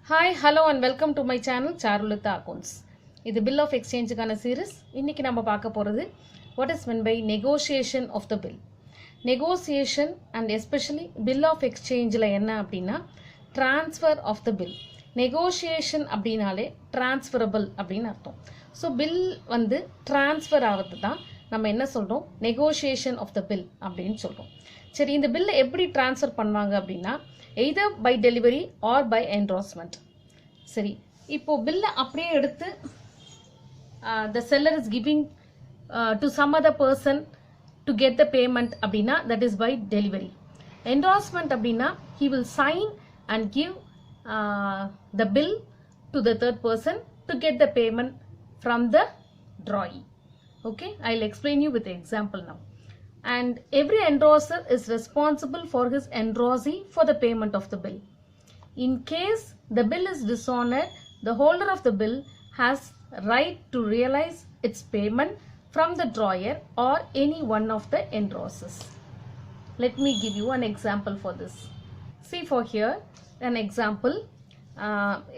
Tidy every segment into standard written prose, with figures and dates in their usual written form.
Hi, hello and welcome to my channel Charulita Accounts. இது bill of exchange கான series. இன்னைக்கு நம்ம பார்க்க போறது what is meant by negotiation of the bill. Negotiation and especially bill of exchangeல என்ன அப்படின்னா transfer of the bill. Negotiation அப்படினாலே transferable அப்படின்னு அர்த்தம். So bill வந்து transfer ஆவது தான் நம்ம என்ன சொல்றோம் negotiation of the bill அப்படின்னு சொல்றோம். சரி இந்த bill எப்படி transfer பண்ணுவாங்க அப்படின்னா either by delivery or by endorsement. சரி இப்போ bill அப்படியே எடுத்து the seller is giving to some other person to get the payment அப்படின்னா that is by delivery. Endorsement அப்படின்னா he will sign and give the bill to the third person to get the payment from the drawee. Okay, I'll explain you with the example now. And every endorser is responsible for his endorsee for the payment of the bill. In case the bill is dishonored, the holder of the bill has right to realize its payment from the drawer or any one of the endorsers. Let me give you an example for this. See for here an example.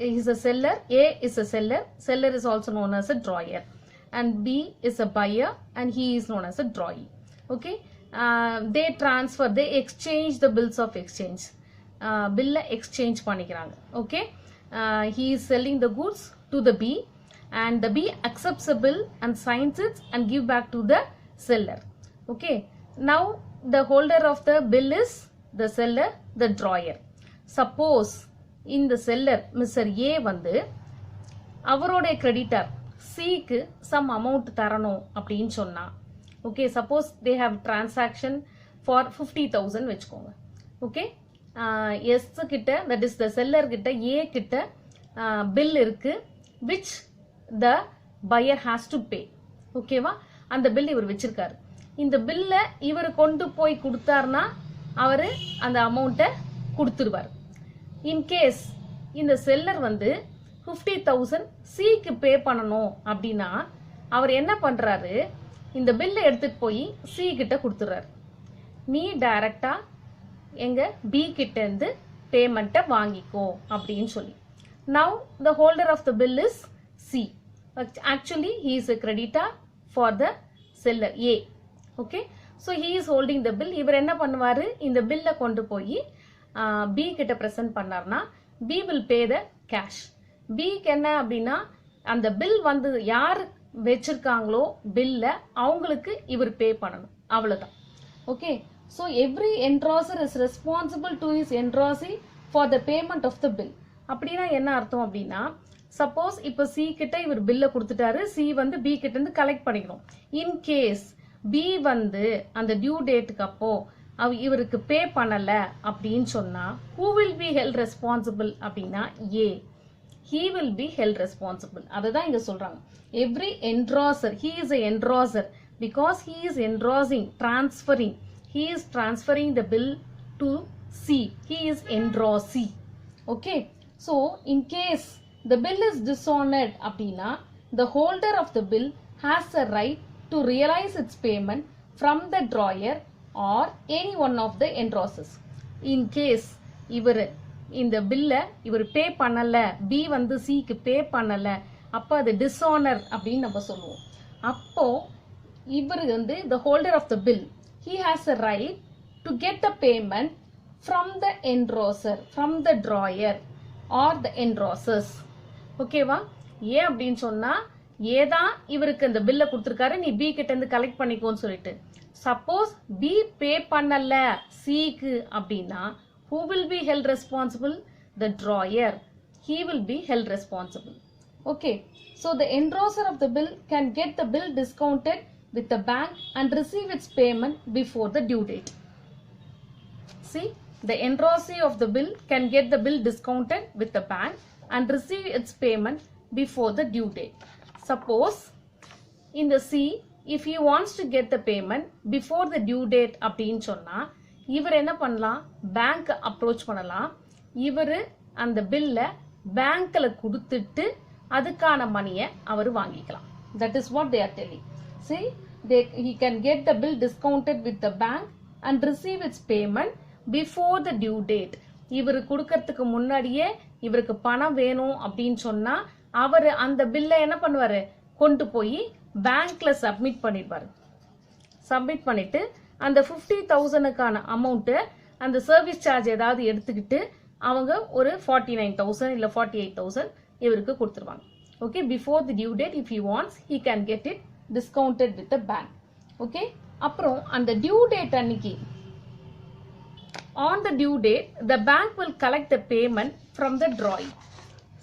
Is a seller. A is a seller. Seller is also known as a drawer, and B is a buyer, and he is known as a drawee. Okay, they transfer, they exchange the bills of exchange. Bill exchange பண்ணிக்கிறாங்க. Okay, he is selling the goods to the B, and the B accepts the bill and signs it and give back to the seller. Okay, now the holder of the bill is the seller, the drawer. Suppose in the seller Mr. A வந்து அவரோட creditor C க்கு some amount தரணும் அப்படின்னு சொன்னா, okay, suppose they have transaction for 50,000 வெச்சுக்கோங்க. Okay, S கிட்ட, that is the seller கிட்ட A கிட்ட bill இருக்கு which the buyer has to pay. Okay வா, அந்த bill இவர் வெச்சிருக்காரு. இந்த bill இவர் கொண்டு போய் கொடுத்தார்னா அவரு அந்த amount கொடுத்துருவார். In case இந்த seller வந்து 50,000 C க்கு pay பண்ணணும் அப்படின்னா அவர் என்ன பண்றாரு, இந்த பில்லை எடுத்துட்டு போய் C கிட்ட கொடுத்துறாரு. நீ டைரக்டா எங்க B கிட்ட இருந்து பேமெண்ட்டை வாங்கிக்கோ அப்படின்னு சொல்லி. Now the holder of the bill is C. Actually he is a creditor for the seller A. Okay, so he is holding the bill. இவர் என்ன பண்ணுவாரு, இந்த பில்லை கொண்டு போய் B கிட்ட பிரசன்ட் பண்ணார்னா B will pay the cash. B க்கு என்ன அப்படின்னா அந்த பில் வந்து யார் வெச்சிருக்காங்களோ பில்ல அவங்களுக்கு இவர் பே பண்ணணும், அவ்வளவுதான். Okay, so every endorser is responsible to his endorsee for the payment of the bill. அப்படின்னா என்ன அர்த்தம் அப்படின்னா, சப்போஸ் இப்போ C கிட்ட இவர் பில்ல கொடுத்துட்டாரு, C வந்து B கிட்ட இருந்து கலெக்ட் பண்ணிக்கணும். இன் கேஸ் B வந்து அந்த டியூ டேட்டுக்கு அப்போ இவருக்கு பே பண்ணல அப்படின்னு சொன்னா who will be held responsible அப்படின்னா A. He will be held responsible. அதுதான் இங்க சொல்றாங்க. Every endorser, he is a endorser because he is endorsing, transferring. He is transferring the bill to C. He is endorsee. Okay, so in case the bill is dishonored அப்படின்னா the holder of the bill has a right to realize its payment from the drawer or any one of the endorsers. In case இவர் இந்த பில்ல இவர் பே பண்ணல, B வந்து C க்கு பே பண்ணல, அப்ப அது டிஸ்ஆனர் அப்படின்னு நம்ம சொல்லுவோம். அப்போ இவர் வந்து the holder of the bill, he has a right to get the payment from the endorser, from the drawer or the endorsers. ஓகேவா, ஏன் அப்படின்னு சொன்னா ஏதான் இவருக்கு இந்த பில்ல கொடுத்திருக்காரு, நீ B கிட்ட இருந்து கலெக்ட் பண்ணிக்கோன்னு சொல்லிட்டு. சப்போஸ் B பே பண்ணல C க்கு அப்படின்னா who will be held responsible? The drawer. He will be held responsible. Okay, so the endorser of the bill can get the bill discounted with the bank and receive its payment before the due date. See, the endorsee of the bill can get the bill discounted with the bank and receive its payment before the due date. Suppose in the C, if he wants to get the payment before the due date அப்படின்னு சொன்னா இவர் என்ன பண்ணலாம், bank approach பண்ணலாம். இவர் அந்த பில்ல பேங்க்ல கொடுத்துட்டு அதுக்கான மணியை அவர் வாங்கிக்கலாம். That is what they are telling. See, he can get the bill discounted with the bank and receive its payment before the due date. இவர் கொடுக்கறதுக்கு முன்னாடியே இவருக்கு பணம் வேணும் அப்படின்னு சொன்னா அவர் அந்த பில்லை என்ன பண்ணுவாரு, கொண்டு போய் பேங்க்ல சப்மிட் பண்ணிடுவாரு. சப்மிட் பண்ணிட்டு அந்த 50,000க்கான அமௌண்ட்டு அந்த சர்வீஸ் சார்ஜ் ஏதாவது எடுத்துக்கிட்டு அவங்க ஒரு 49,000 இல்ல 48,000 இவருக்கு கொடுத்துருவாங்க. Okay, before the due date if he wants he can get it discounted with the bank. Okay, அப்புறம் அந்த டியூ டேட் அன்னைக்கு on the due date the bank will collect the payment from the drawee.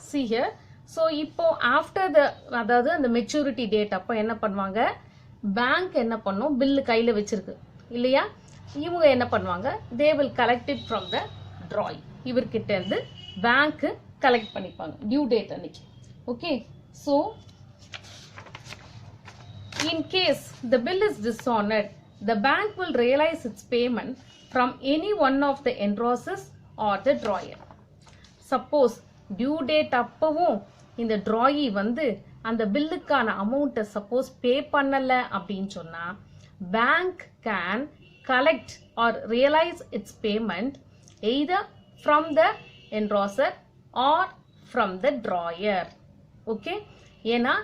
See here, so இப்போ after the அதாவது அந்த maturity date அப்போ என்ன பண்ணுவாங்க, bank என்ன பண்ணும், பில்லு கையில் வச்சிருக்கு இல்லையா, இவங்க என்ன பண்ணுவாங்க, they will collect it from the drawee. இவர்கிட்ட இருந்து பேங்க் கலெக்ட் பண்ணிப்பாங்க டியூ டேட் அன்னைக்கு. Okay, so in case the bill is dishonored, the bank will realize its payment from any one of the endorsers or the drawer. Suppose due date அப்பவும் இந்த drawee வந்து அந்த பில்லுக்கான அமௌண்ட்டை suppose பே பண்ணல அப்படின்னு சொன்னா bank can collect or realise its payment either from the endorser or from the drawer. Okay, ஏன்னா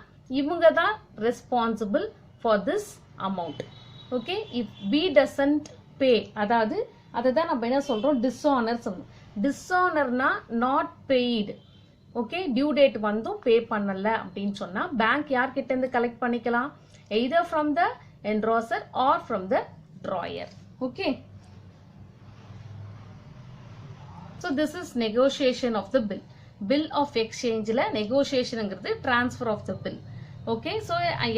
இவங்க தான் responsible for this amount. Okay, if B doesn't pay, அதாவது அதை தான் நம்ம என்ன சொல்றோம், டிஸ்ஆனர் சொல்றோம். டிஸ்ஆனர்னா not paid. Okay, due date வந்தும் பே பண்ணல அப்படின்னு சொன்னா பேங்க் யார்கிட்ட இருந்து கலெக்ட் பண்ணிக்கலாம், either from the endorser or from the drawer. ஓகே, so this is negotiation of the bill. Bill of exchangeல negotiationங்கிறது transfer of the bill. Okay, so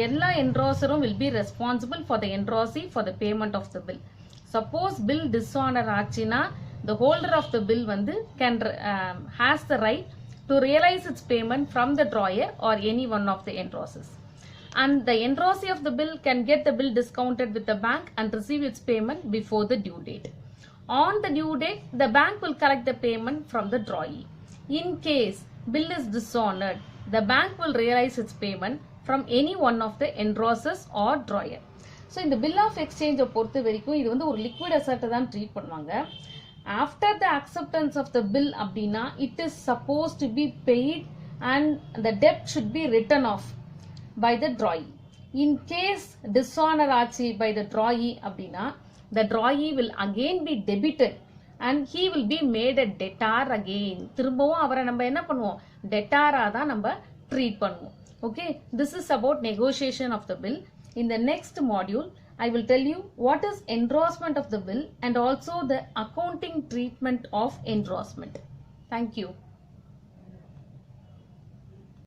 எல்லா என்ட்ராசரும் will be responsible for the endorsee for the payment of the bill. Suppose bill dishonor ஆச்சுனா the holder of the bill வந்து has the right to realize its payment from the drawer or any one of the endorsers. And the endorsee of the bill can get the bill discounted with the bank and receive its payment before the due date. On the due date, the bank will collect the payment from the drawee. In case bill is dishonored, the bank will realize its payment from any one of the endorsers or drawer. So இந்த bill of எக்ஸ்சேஞ்சை பொறுத்த வரைக்கும் இது வந்து ஒரு liquid அசட்டை தான் treat பண்ணுவாங்க. After the acceptance of the bill அப்படின்னா it is suppose to be paid and the டெப்ட் should be written off by the drawee. In case dishonour ஆச்சு பை த drawee அப்படின்னா த drawee will again be debited and he will be made a debtor again. திரும்பவும் அவரை நம்ம என்ன பண்ணுவோம், டெட்டாரா தான் நம்ம ட்ரீட் பண்ணுவோம். Okay, this is about negotiation of the bill. In the next module, I will tell you what is endorsement of the bill and also the accounting treatment of endorsement. Thank you.